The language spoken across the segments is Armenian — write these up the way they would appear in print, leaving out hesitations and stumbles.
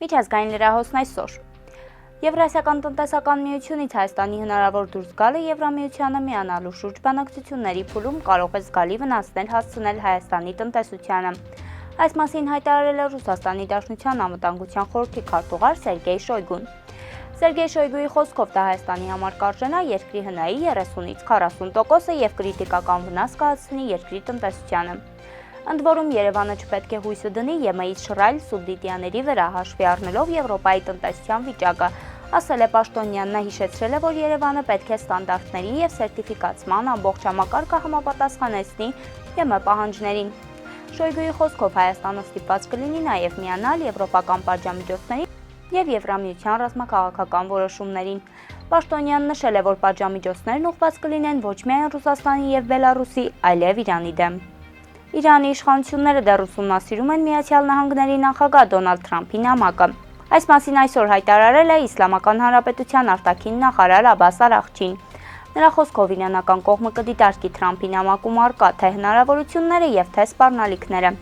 Միջազգային լրահոսն այսօր։ Եվրասիական տնտեսական միությունից Հայաստանի հնարավոր դուրս գալը Եվրամիությանը միանալու շուրջ բանակցությունների փուլում կարող է զգալի վնասներ հասցնել Հայաստանի տնտեսությանը։ Այս մասին հայտարարել է Ռուսաստանի Դաշնության անվտանգության խորհրդի քարտուղար Սերգեյ Շոյգուն։ Սերգեյ Շոյգուի խոսքով դա Հայաստանի համար կարժենա երկրի հնայի 30-ից 40% եւ կրիտիկական վնաս կհասցնի երկրի տնտեսությանը։ Ընդ որում Երևանը չպետք է հույսը դնի ԵՄ-ից շռայլ սուբսիդիաների վրա հաշվի առնելով Եվրոպայի տնտեսության վիճակը, ասել է Պաշտոնյանն, նա հիշեցրել է, որ Երևանը պետք է ստանդարտների եւ սերտիֆիկացման ամբողջ համակարգը համապատասխանեցնի ԵՄ պահանջներին։ Շոյգուի խոսքով Հայաստանը ստիպված կլինի նաեւ միանալ եվրոպական պատժամիջոցներին եւ Եվրամիության ռազմաքաղաքական որոշումներին։ Պաշտոնյանն նշել է, որ պատժամիջոցներն ուղղված կլինեն ոչ միայն Ռուսաստանի եւ Բելարուսի, այլև Իրանի դեմ։ Իրանի իշխանությունները դեռ ուսումնասիրում են Միացյալ Նահանգների նախագահ Դոնալդ Թրամփի նամակը։ Այս մասին այսօր հայտարարել է Իսլամական Հանրապետության արտաքին նախարար Աբբաս Արաղչին։ Նրա խոսքով իրանական կողմը կդիտարկի Թրամփի նամակում առկա թե հնարավորությունները եւ թե սպառնալիքները։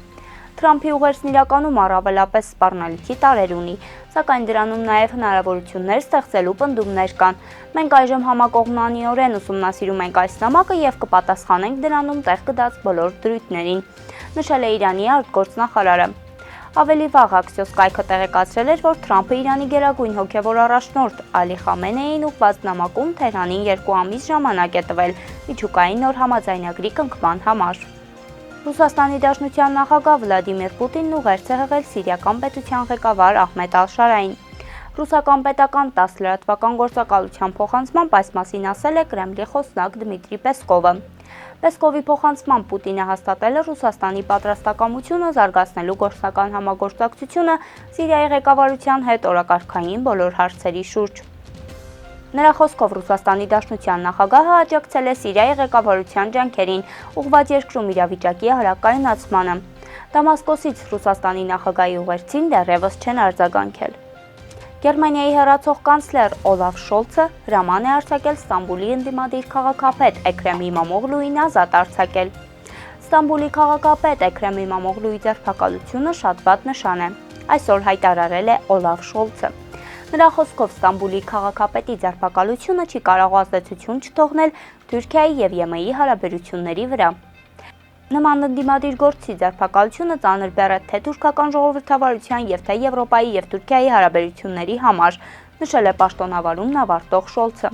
Թրամփի ուղերձն իրականում առավելապես սպառնալիքի տարրեր ունի, սակայն դրանում նաև հնարավորություններ ստեղծելու պնդումներ կան։ Մենք այժմ համակողմանիորեն ուսումնասիրում ենք այս նամակը եւ կպատասխանենք դրանում տեղ գտած բոլոր դրույթներին, նշել է Իրանի արտգործնախարարը։ Ավելի վաղ Axios կայքը տեղեկացրել էր, որ Թրամփը Իրանի գերագույն հոգևոր առաջնորդ Ալի Խամենեիին ուղղված նամակում Թեհրանին 2 ամիս ժամանակ է տվել միջուկային նոր համաձայնագրի կնքման համար։ Ռուսաստանի Դաշնության նախագահ Վլադիմիր Պուտինն ուղերձ է հղել սիրիական պետության ղեկավար Ահմեդ Ալ-Շարային։ Ռուսական պետական 10 լրատվական գործակալության փոխանցմամբ այս մասին ասել է Կրեմլի խոսնակ Դմիտրի Պեսկովը։ Պեսկովի փոխանցմամբ Պուտինը հաստատել է Ռուսաստանի պատրաստակամությունը զարգացնելու գործնական համագործակցությունը Սիրիայի ղեկավարության հետ օրակարգային բոլոր հարցերի շուրջ։ Նրա խոսքով Ռուսաստանի Դաշնության նախագահը աջակցել է Սիրիայի ղեկավարության ջանքերին ուղղված երկրում իրավիճակի հարակայունացմանը։ Դամասկոսից Ռուսաստանի նախագահի ուղերձին դեռևս չեն արձագանքել։ Գերմանիայի հեռացող կանցլեր Օլաֆ Շոլցը հրաման է արձակել Ստամբուլի ընդդիմադիր քաղաքապետ Էքրեմ Իմամօղլուին ազատ արձակել։ Ստամբուլի քաղաքապետ Էքրեմ Իմամօղլուի ձերբակալությունը շատ վատ նշան է, այսօր հայտարարել է Օլաֆ Շոլցը։ Նրա խոսքով Ստամբուլի քաղաքապետի ձերբակալությունը չի կարող ազդեցություն չթողնել Թուրքիայի եւ ԵՄ-ի հարաբերությունների վրա։ Նման ընդդիմադիր գործի ձերբակալությունը ծանր բեռ է թե թուրքական ժողովրդավարության եւ թե Եվրոպայի եւ Թուրքիայի հարաբերությունների համար, նշել է պաշտոնավարումն ավարտող Շոլցը։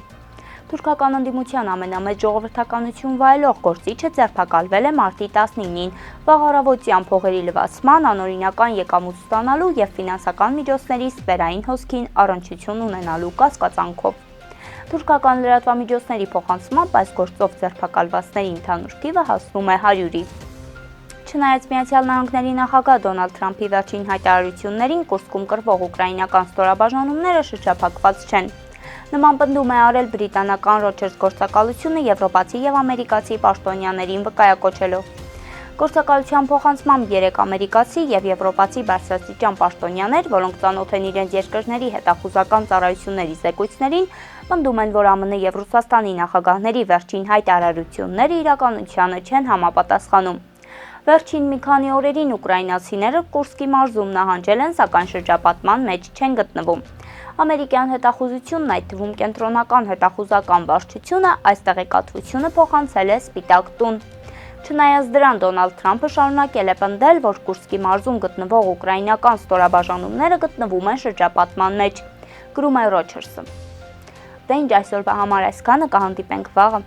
Թուրքական ընդդիմության ամենամեծ ժողովրդականություն վայելող գործիչը ձերբակալվել է մարտի 19-ին, վաղ առավոտյան փողերի լվացման, անօրինական եկամուտ ստանալու եւ ֆինանսական միջոցների սպերային հոսքին առնչություն ունենալու կասկածանքով։ Թուրքական լրատվամիջոցների փոխանցմամբ այս գործով ձերբակալվածների ընդհանուր թիվը հասնում է 100-ի։ Չնայած Միացյալ Նահանգների նախագահ Դոնալդ Թրամփի վերջին հայտարարություններին Կուրսկում կռվող ուկրաինական ստորաբաժանումները շրջափակված չեն։ Նման պնդում է արել բրիտանական Ռոջերս գործակալությունը եվրոպացի եւ ամերիկացի պաշտոնյաներին վկայակոչելով։ Գործակալության փոխանցմամբ 3 ամերիկացի եւ եվրոպացի բարձրաստիճան պաշտոնյաներ, որոնք ծանոթ են իրենց երկրների հետախուզական ծառայությունների զեկույցներին, պնդում են, որ ԱՄՆ եւ Ռուսաստանի նախագահների վերջին հայտարարությունները իրականությանը չեն համապատասխանում։ Վերջին մի քանի օրերին ուկրաինացիները Կուրսկի մարզում նահանջել են, սակայն շրջապատման մեջ չեն գտնվում։ Ամերիկյան հետախուզությունն, այդ թվում կենտրոնական հետախուզական վարչությունը, այս տեղեկատվությունը փոխանցել է Սպիտակ տուն։ Չնայած դրան Դոնալդ Թրամփը շարունակել է պնդել, որ Կուրսկի մարզում գտնվող ուկրաինական ստորաբաժանումները գտնվում են շրջապատման մեջ, գրում է Ռոջերսը։ Դե ինչ այսօրվա համար այսքանը, կհանդիպենք վաղը։